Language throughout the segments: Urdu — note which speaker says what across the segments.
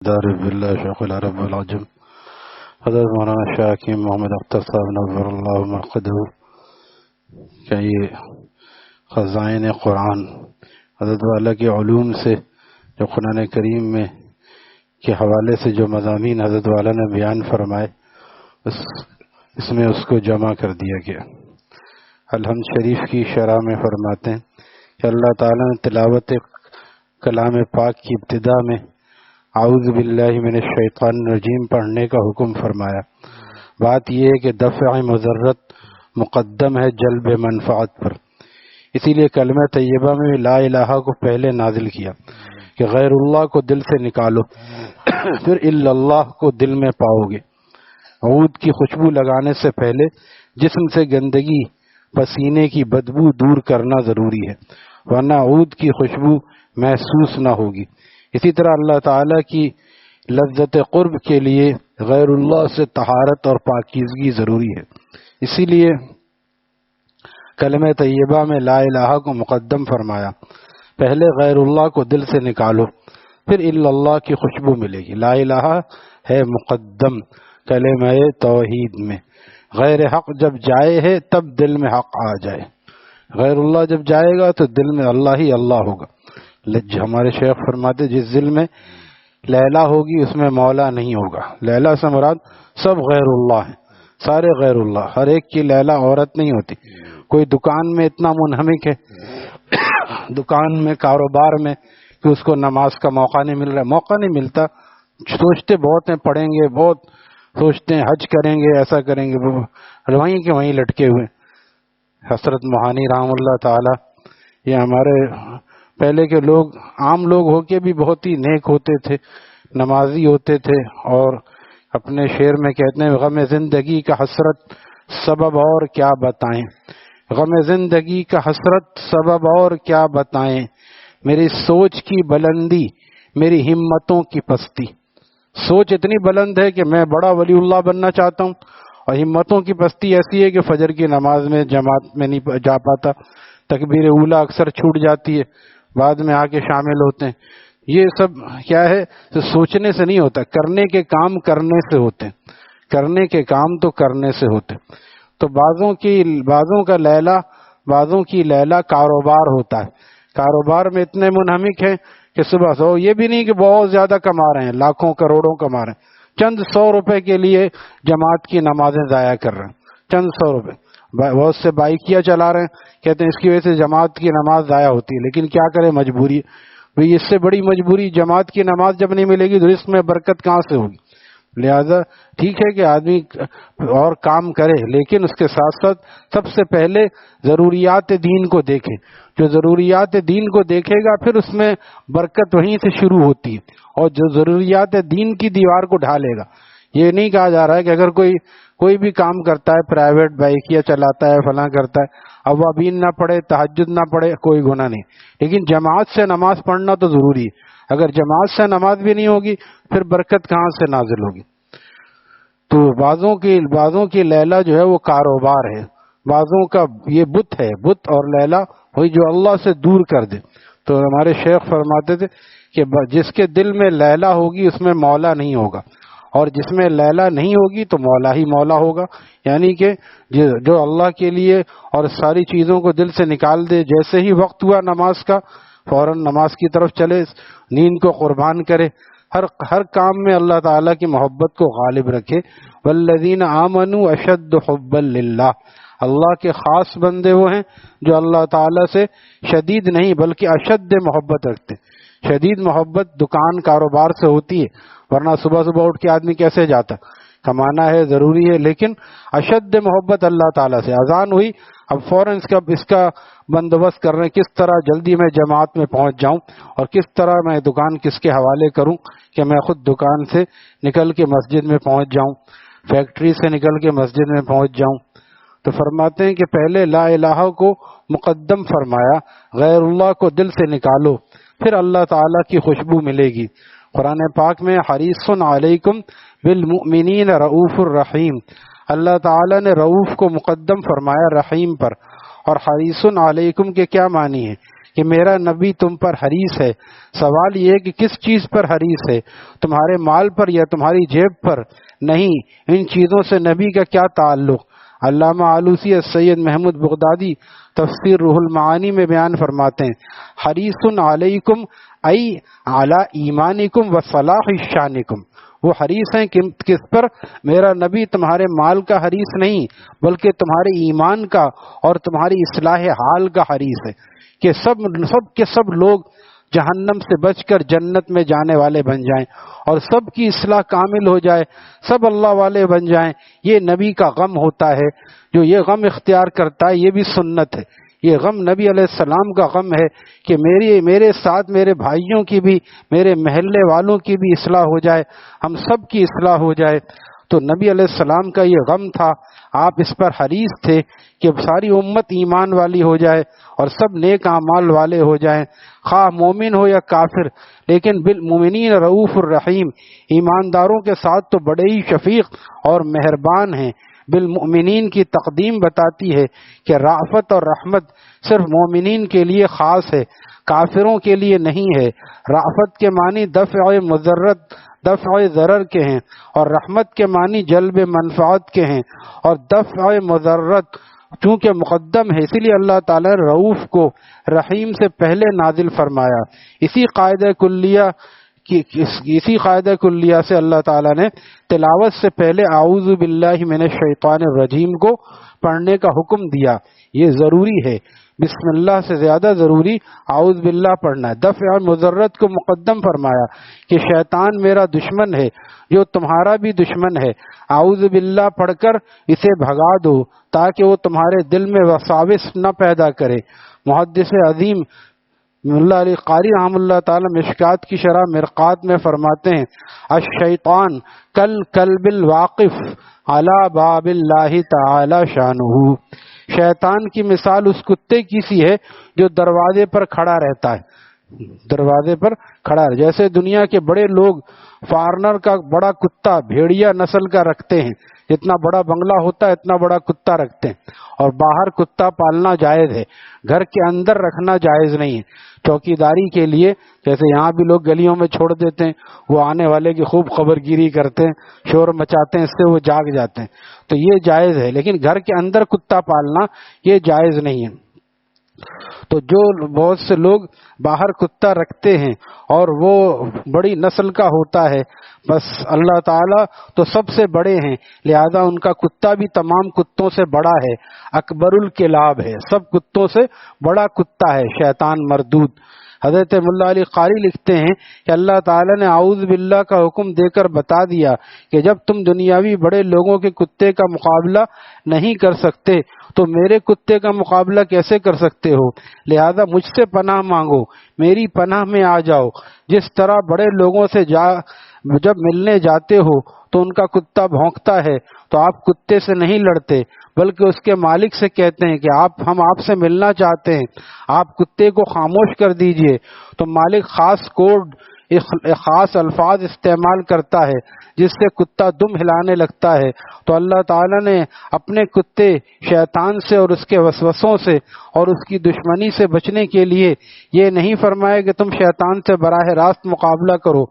Speaker 1: دارب اللہ شیخ العرب والعجم حضرت مولانا شاہ حکیم محمد اختر صاحب نور اللہ مرقدہ کہ یہ خزائن قرآن حضرت والا کے علوم سے جو قرآن کریم میں کے حوالے سے جو مضامین حضرت والا نے بیان فرمائے اس میں اس کو جمع کر دیا گیا۔ الحمد شریف کی شرح میں فرماتے ہیں کہ اللہ تعالیٰ نے تلاوت کلام پاک کی ابتدا میں اعوذ باللہ من الشیطان الرجیم پڑھنے کا حکم فرمایا۔ بات یہ ہے کہ دفع مضرت مقدم ہے جلب منفعت پر، اسی لیے کلمہ طیبہ میں لا الہ کو پہلے نازل کیا کہ غیر اللہ کو دل سے نکالو، پھر الا اللہ کو دل میں پاؤ گے۔ عود کی خوشبو لگانے سے پہلے جسم سے گندگی پسینے کی بدبو دور کرنا ضروری ہے، ورنہ عود کی خوشبو محسوس نہ ہوگی۔ اسی طرح اللہ تعالیٰ کی لذت قرب کے لیے غیر اللہ سے طہارت اور پاکیزگی ضروری ہے، اسی لیے کلمہ طیبہ میں لا الہ کو مقدم فرمایا۔ پہلے غیر اللہ کو دل سے نکالو، پھر الا اللہ کی خوشبو ملے گی۔ لا الہ ہے مقدم کلمہ توحید میں، غیر حق جب جائے ہے تب دل میں حق آ جائے۔ غیر اللہ جب جائے گا تو دل میں اللہ ہی اللہ ہوگا۔ ہمارے شیخ فرماتے جس دل میں لیلا ہوگی اس میں مولا نہیں ہوگا۔ لیلا سے مراد سب غیر اللہ ہیں، سارے غیر اللہ، ہر ایک کی لیلا عورت نہیں ہوتی۔ کوئی دکان میں اتنا منہمک ہے، دکان میں کاروبار میں، کہ اس کو نماز کا موقع نہیں مل رہا، موقع نہیں ملتا، سوچتے بہت ہیں پڑھیں گے، بہت سوچتے ہیں حج کریں گے، ایسا کریں گے، وہیں کے وہیں لٹکے ہوئے۔ حضرت موہانی رحم اللہ تعالی، یہ ہمارے پہلے کے لوگ عام لوگ ہو کے بھی بہت ہی نیک ہوتے تھے، نمازی ہوتے تھے، اور اپنے شعر میں کہتے ہیں غم زندگی کا حسرت سبب اور کیا بتائیں، غم زندگی کا حسرت سبب اور کیا بتائیں، میری سوچ کی بلندی میری ہمتوں کی پستی۔ سوچ اتنی بلند ہے کہ میں بڑا ولی اللہ بننا چاہتا ہوں، اور ہمتوں کی پستی ایسی ہے کہ فجر کی نماز میں جماعت میں نہیں جا پاتا، تکبیر اولیٰ اکثر چھوٹ جاتی ہے، بعد میں آ کے شامل ہوتے ہیں۔ یہ سب کیا ہے؟ تو سوچنے سے نہیں ہوتا، کرنے کے کام کرنے سے ہوتے ہیں، کرنے کے کام تو کرنے سے ہوتے ہیں۔ تو بعضوں کا لیلا، بعضوں کی لیلا کاروبار ہوتا ہے، کاروبار میں اتنے منہمک ہیں کہ صبح سو، یہ بھی نہیں کہ بہت زیادہ کما رہے ہیں، لاکھوں کروڑوں کما رہے ہیں، چند 100 روپے کے لیے جماعت کی نمازیں ضائع کر رہے ہیں، چند 100 روپے۔ بہت سے بائکیاں چلا رہے ہیں، کہتے ہیں اس کی وجہ سے جماعت کی نماز ضائع ہوتی ہے، لیکن کیا کرے، مجبوری ہے۔ اس سے بڑی مجبوری جماعت کی نماز جب نہیں ملے گی تو رزق میں برکت کہاں سے ہوگی؟ لہذا ٹھیک ہے کہ آدمی اور کام کرے، لیکن اس کے ساتھ ساتھ سب سے پہلے ضروریات دین کو دیکھے۔ جو ضروریات دین کو دیکھے گا پھر اس میں برکت وہیں سے شروع ہوتی ہے، اور جو ضروریات دین کی دیوار کو ڈھالے گا۔ یہ نہیں کہا جا رہا ہے کہ اگر کوئی بھی کام کرتا ہے، پرائیویٹ بائکیا چلاتا ہے، فلاں کرتا ہے، اوابین نہ پڑھے، تہجد نہ پڑھے، کوئی گناہ نہیں، لیکن جماعت سے نماز پڑھنا تو ضروری ہے۔ اگر جماعت سے نماز بھی نہیں ہوگی پھر برکت کہاں سے نازل ہوگی؟ تو بعضوں کی لیلا جو ہے وہ کاروبار ہے، بعضوں کا یہ بت ہے، بت اور لیلا وہی جو اللہ سے دور کر دے۔ تو ہمارے شیخ فرماتے تھے کہ جس کے دل میں لیلا ہوگی اس میں مولا نہیں ہوگا، اور جس میں لیلا نہیں ہوگی تو مولا ہی مولا ہوگا۔ یعنی کہ جو اللہ کے لیے اور ساری چیزوں کو دل سے نکال دے، جیسے ہی وقت ہوا نماز کا فوراً نماز کی طرف چلے، نیند کو قربان کرے، ہر کام میں اللہ تعالیٰ کی محبت کو غالب رکھے۔ والذین آمنوا اشد حبا للہ، اللہ کے خاص بندے وہ ہیں جو اللہ تعالیٰ سے شدید نہیں بلکہ اشد محبت رکھتے۔ شدید محبت دکان کاروبار سے ہوتی ہے، ورنہ صبح صبح اٹھ کے آدمی کیسے جاتا؟ کمانا ہے، ضروری ہے، لیکن اشد محبت اللہ تعالیٰ سے۔ اذان ہوئی، اب فوراً اس کا بندوبست کر رہے ہیں، کس طرح جلدی میں جماعت میں پہنچ جاؤں، اور کس طرح میں دکان کس کے حوالے کروں کہ میں خود دکان سے نکل کے مسجد میں پہنچ جاؤں، فیکٹری سے نکل کے مسجد میں پہنچ جاؤں۔ تو فرماتے ہیں کہ پہلے لا الہ کو مقدم فرمایا، غیر اللہ کو دل سے نکالو، پھر اللہ تعالیٰ کی خوشبو ملے گی۔ قرآن پاک میں حریص علیکم بالمؤمنین رؤوف الرحیم، اللہ تعالیٰ نے رؤوف کو مقدم فرمایا رحیم پر، اور حریص علیکم کے کیا معنی ہے کہ میرا نبی تم پر حریص ہے۔ سوال یہ ہے کہ کس چیز پر حریص ہے، تمہارے مال پر یا تمہاری جیب پر؟ نہیں، ان چیزوں سے نبی کا کیا تعلق؟ علامہ آلوسی سید محمود بغدادی تفسیر روح المعانی میں بیان فرماتے ہیں، حریص علیکم ای علی ایمانکم و صلاح شانکم۔ وہ حریص ہیں کس پر؟ میرا نبی تمہارے مال کا حریص نہیں بلکہ تمہارے ایمان کا اور تمہاری اصلاح حال کا حریص ہے، کہ سب کے سب لوگ جہنم سے بچ کر جنت میں جانے والے بن جائیں اور سب کی اصلاح کامل ہو جائے، سب اللہ والے بن جائیں۔ یہ نبی کا غم ہوتا ہے، جو یہ غم اختیار کرتا ہے یہ بھی سنت ہے۔ یہ غم نبی علیہ السلام کا غم ہے کہ میرے ساتھ میرے بھائیوں کی بھی، میرے محلے والوں کی بھی اصلاح ہو جائے، ہم سب کی اصلاح ہو جائے۔ تو نبی علیہ السلام کا یہ غم تھا، آپ اس پر حریص تھے کہ ساری امت ایمان والی ہو جائے اور سب نیک اعمال والے ہو جائیں، خواہ مومن ہو یا کافر، لیکن بالمؤمنین رؤوف الرحیم، ایمانداروں کے ساتھ تو بڑے ہی شفیق اور مہربان ہیں۔ بالمؤمنین کی تقدیم بتاتی ہے کہ رافت اور رحمت صرف مومنین کے لیے خاص ہے، کافروں کے لیے نہیں ہے۔ رافت کے معنی دفع ضرر کے ہیں، اور رحمت کے معنی جلب منفعت کے ہیں، اور دفع مضرت چونکہ مقدم ہے اسی لیے اللہ تعالیٰ نے رؤوف کو رحیم سے پہلے نازل فرمایا۔ اسی قاعدہ کلیہ سے اللہ تعالیٰ نے تلاوت سے پہلے اعوذ باللہ من الشیطان الرجیم کو پڑھنے کا حکم دیا۔ یہ ضروری ہے، بسم اللہ سے زیادہ ضروری اعوذ باللہ پڑھنا ہے۔ دفع مضرت کو مقدم فرمایا کہ شیطان میرا دشمن ہے جو تمہارا بھی دشمن ہے، اعوذ باللہ پڑھ کر اسے بھگا دو تاکہ وہ تمہارے دل میں وساوس نہ پیدا کرے۔ محدث عظیم ملا علی قاری رحمہ اللہ تعالی مشکات کی شرح مرقات میں فرماتے ہیں، الشیطان کل کلب الواقف علی باب اللہ تعالی شانہ، شیطان کی مثال اس کتے کی سی ہے جو دروازے پر کھڑا رہتا ہے، دروازے پر کھڑا ہے۔ جیسے دنیا کے بڑے لوگ فارنر کا بڑا کتا بھیڑیا نسل کا رکھتے ہیں، جتنا بڑا بنگلہ ہوتا ہے اتنا بڑا کتا رکھتے ہیں، اور باہر کتا پالنا جائز ہے، گھر کے اندر رکھنا جائز نہیں ہے، چوکیداری کے لیے۔ جیسے یہاں بھی لوگ گلیوں میں چھوڑ دیتے ہیں، وہ آنے والے کی خوب خبرگیری کرتے ہیں، شور مچاتے ہیں، اس سے وہ جاگ جاتے ہیں، تو یہ جائز ہے، لیکن گھر کے اندر کتا پالنا یہ جائز نہیں ہے۔ تو جو بہت سے لوگ باہر کتا رکھتے ہیں اور وہ بڑی نسل کا ہوتا ہے، بس اللہ تعالیٰ تو سب سے بڑے ہیں، لہذا ان کا کتا بھی تمام کتوں سے بڑا ہے، اکبر الکلاب ہے، سب کتوں سے بڑا کتا ہے شیطان مردود۔ حضرت ملا علی قاری لکھتے ہیں کہ اللہ تعالیٰ نے اعوذ باللہ کا حکم دے کر بتا دیا کہ جب تم دنیاوی بڑے لوگوں کے کتے کا مقابلہ نہیں کر سکتے تو میرے کتے کا مقابلہ کیسے کر سکتے ہو، لہذا مجھ سے پناہ مانگو، میری پناہ میں آ جاؤ۔ جس طرح بڑے لوگوں سے جب ملنے جاتے ہو تو ان کا کتا بھونکتا ہے تو آپ کتے سے نہیں لڑتے بلکہ اس کے مالک سے کہتے ہیں کہ ہم آپ سے ملنا چاہتے ہیں، آپ کتے کو خاموش کر دیجئے، تو مالک خاص کوڈ خاص الفاظ استعمال کرتا ہے جس سے کتا دم ہلانے لگتا ہے۔ تو اللہ تعالیٰ نے اپنے کتے شیطان سے اور اس کے وسوسوں سے اور اس کی دشمنی سے بچنے کے لیے یہ نہیں فرمایا کہ تم شیطان سے براہ راست مقابلہ کرو،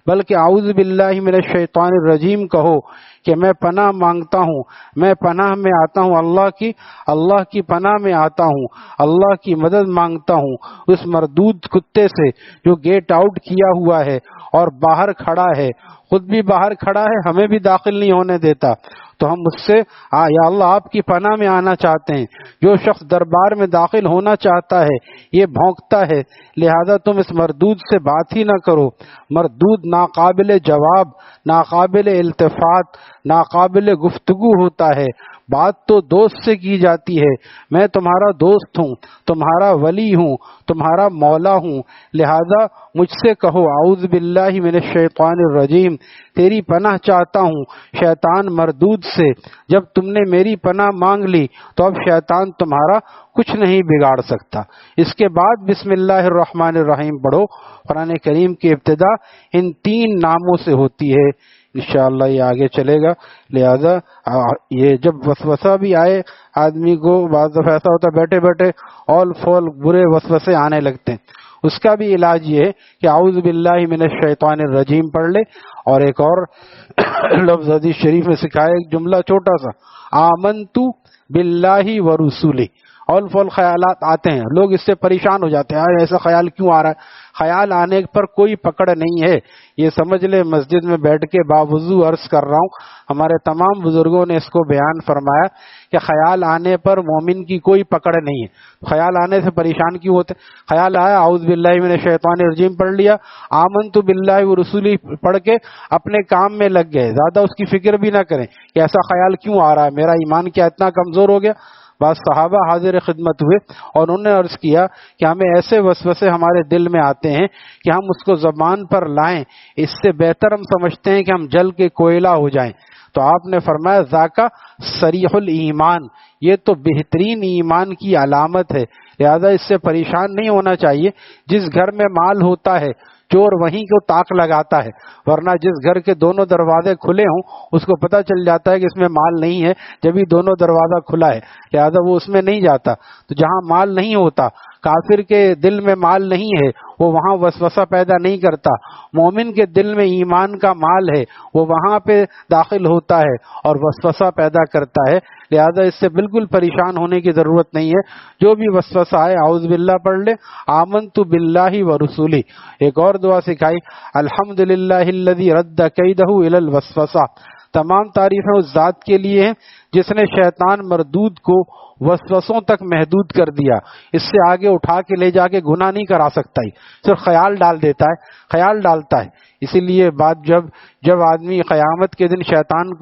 Speaker 1: بلکہ اعوذ باللہ من الشیطان الرجیم کہو کہ میں پناہ مانگتا ہوں، میں پناہ میں آتا ہوں، اللہ کی پناہ میں آتا ہوں، اللہ کی مدد مانگتا ہوں اس مردود کتے سے جو گیٹ آؤٹ کیا ہوا ہے اور باہر کھڑا ہے، خود بھی باہر کھڑا ہے، ہمیں بھی داخل نہیں ہونے دیتا۔ تو ہم اس سے یا اللہ آپ کی پناہ میں آنا چاہتے ہیں۔ جو شخص دربار میں داخل ہونا چاہتا ہے یہ بھونکتا ہے، لہذا تم اس مردود سے بات ہی نہ کرو۔ مردود ناقابل جواب، ناقابل التفات، ناقابل گفتگو ہوتا ہے۔ بات تو دوست سے کی جاتی ہے، میں تمہارا دوست ہوں، تمہارا ولی ہوں، تمہارا مولا ہوں، لہذا مجھ سے کہو اعوذ باللہ من الشیطان الرجیم، تیری پناہ چاہتا ہوں شیطان مردود سے۔ جب تم نے میری پناہ مانگ لی تو اب شیطان تمہارا کچھ نہیں بگاڑ سکتا۔ اس کے بعد بسم اللہ الرحمن الرحیم پڑھو۔ قرآن کریم کی ابتدا ان 3 ناموں سے ہوتی ہے، انشاءاللہ یہ آگے چلے گا۔ لہذا یہ جب وسوسہ بھی آئے آدمی کو، بعض دفعہ ایسا ہوتا ہے بیٹھے بیٹھے اول فول برے وسوسے آنے لگتے ہیں، اس کا بھی علاج یہ ہے کہ اعوذ باللہ من الشیطان الرجیم پڑھ لے۔ اور ایک اور لفظ حدیث شریف میں سکھایا، ایک جملہ چھوٹا سا، آمنت باللہ ورسولہ۔ اول فول خیالات آتے ہیں، لوگ اس سے پریشان ہو جاتے ہیں، ایسا خیال کیوں آ رہا ہے؟ خیال آنے پر کوئی پکڑ نہیں ہے، یہ سمجھ لے مسجد میں بیٹھ کے باوضو عرض کر رہا ہوں، ہمارے تمام بزرگوں نے اس کو بیان فرمایا کہ خیال آنے پر مومن کی کوئی پکڑ نہیں ہے۔ خیال آنے سے پریشان کیوں ہوتے؟ خیال آیا اعوذ باللہ من الشیطان الرجیم پڑھ لیا، آمنت باللہ ورسولہ پڑھ کے اپنے کام میں لگ گئے، زیادہ اس کی فکر بھی نہ کریں کہ ایسا خیال کیوں آ رہا ہے، میرا ایمان کیا اتنا کمزور ہو گیا؟ بعض صحابہ حاضر خدمت ہوئے اور انہوں نے عرض کیا کہ ہمیں ایسے وسوسے ہمارے دل میں آتے ہیں کہ ہم اس کو زبان پر لائیں، اس سے بہتر ہم سمجھتے ہیں کہ ہم جل کے کوئلہ ہو جائیں۔ تو آپ نے فرمایا ذاکا صریح الایمان، یہ تو بہترین ایمان کی علامت ہے، لہذا اس سے پریشان نہیں ہونا چاہیے۔ جس گھر میں مال ہوتا ہے چور وہیں کو طاق لگاتا ہے، ورنہ جس گھر کے دونوں دروازے کھلے ہوں اس کو پتہ چل جاتا ہے کہ اس میں مال نہیں ہے، جبھی دونوں دروازہ کھلا ہے، لہذا وہ اس میں نہیں جاتا۔ تو جہاں مال نہیں ہوتا، کافر کے دل میں مال نہیں ہے، وہ وہاں وسوسہ پیدا نہیں کرتا۔ مومن کے دل میں ایمان کا مال ہے، وہ وہاں پہ داخل ہوتا ہے اور وسوسہ پیدا کرتا ہے، لہذا اس سے بالکل پریشان ہونے کی ضرورت نہیں ہے۔ جو بھی وسوسہ آئے اعوذ باللہ پڑھ لے، آمنت باللہ ورسولہ۔ ایک اور دعا سکھائی، الحمدللہ الذی رد کیدہ الی الوسوسہ۔ تمام تعریفیں اس ذات کے لیے ہیں جس نے شیطان مردود کو وسوسوں تک محدود کر دیا، اس سے آگے اٹھا کے لے جا کے گناہ نہیں کرا سکتا ہی، صرف خیال ڈال دیتا ہے، خیال ڈالتا ہے۔ اسی لیے بات جب آدمی قیامت کے دن شیطان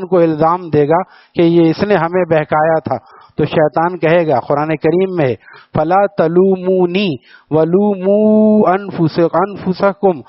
Speaker 1: کو الزام دے گا کہ یہ اس نے ہمیں بہکایا تھا، تو شیطان کہے گا، قرآن کریم میں فلا تلومونی ولوموا انفسکم،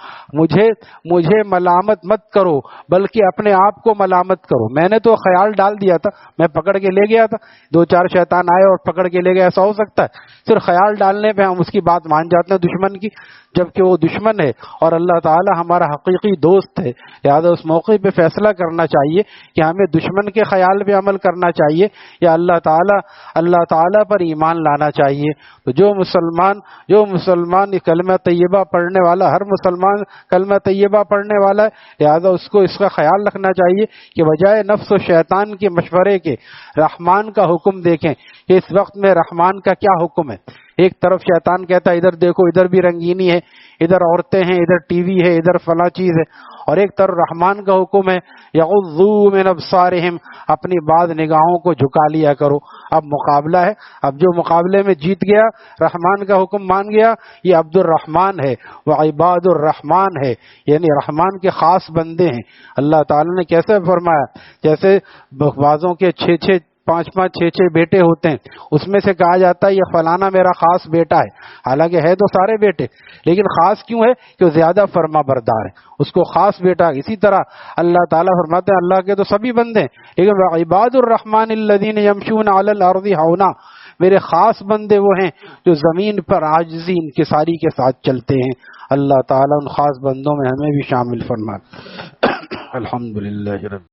Speaker 1: مجھے ملامت مت کرو بلکہ اپنے آپ کو ملامت کرو، میں نے تو خیال ڈال دیا تھا، میں پکڑ کے لے گیا تھا، 2-4 شیطان آئے اور پکڑ کے لے گئے، ایسا ہو سکتا ہے؟ صرف خیال ڈالنے پہ ہم اس کی بات مان جاتے ہیں دشمن کی، جبکہ وہ دشمن ہے اور اللہ تعالی ہمارا حقیقی دوست ہے۔ لہذا اس موقع پہ فیصلہ کرنا چاہیے کہ ہمیں دشمن کے خیال پہ عمل کرنا چاہیے یا اللہ تعالی پر ایمان لانا چاہیے۔ تو جو مسلمان کلمہ طیبہ پڑھنے والا، ہر مسلمان کلمہ طیبہ پڑھنے والا ہے، لہذا اس کو اس کا خیال رکھنا چاہیے کہ بجائے نفس و شیطان کے مشورے کے رحمان کا حکم دیکھیں کہ اس وقت میں رحمان کا کیا حکم ہے۔ ایک طرف شیطان کہتا ہے ادھر دیکھو، ادھر بھی رنگینی ہے، ادھر عورتیں ہیں، ادھر ٹی وی ہے، ادھر فلاں چیز ہے، اور ایک طرف رحمان کا حکم ہے یغضوا من ابصارہم، اپنی بعض نگاہوں کو جھکا لیا کرو۔ اب مقابلہ ہے، اب جو مقابلے میں جیت گیا، رحمان کا حکم مان گیا، یہ عبد الرحمن ہے، وہ عباد الرحمن ہے، یعنی رحمان کے خاص بندے ہیں۔ اللہ تعالی نے کیسے فرمایا، جیسے بعضوں کے 5-6 بیٹے ہوتے ہیں، اس میں سے کہا جاتا ہے یہ فلانا میرا خاص بیٹا ہے، حالانکہ ہے تو سارے بیٹے، لیکن خاص کیوں ہے کہ وہ زیادہ فرما بردار ہے، اس کو خاص بیٹا۔ اسی طرح اللہ تعالیٰ فرماتے ہیں اللہ کے تو سبھی بندے ہیں، لیکن عباد الرحمن الذین یمشون علی الارض ہونا، میرے خاص بندے وہ ہیں جو زمین پر عاجزی انکساری کے ساتھ چلتے ہیں۔ اللہ تعالیٰ ان خاص بندوں میں ہمیں بھی شامل فرمائے۔ الحمدللہ رب